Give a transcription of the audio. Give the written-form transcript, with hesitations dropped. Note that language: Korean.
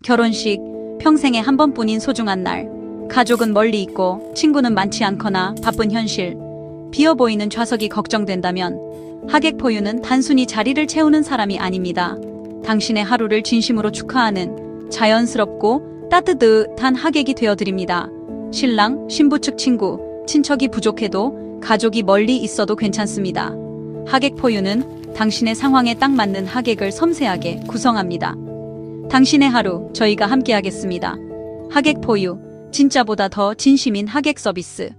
결혼식, 평생에 한 번뿐인 소중한 날. 가족은 멀리 있고 친구는 많지 않거나 바쁜 현실. 비어 보이는 좌석이 걱정된다면 하객포유는 단순히 자리를 채우는 사람이 아닙니다. 당신의 하루를 진심으로 축하하는 자연스럽고 따뜻한 하객이 되어드립니다. 신랑, 신부 측 친구, 친척이 부족해도 가족이 멀리 있어도 괜찮습니다. 하객포유는 당신의 상황에 딱 맞는 하객을 섬세하게 구성합니다. 당신의 하루, 저희가 함께하겠습니다. 하객포유, 진짜보다 더 진심인 하객 서비스.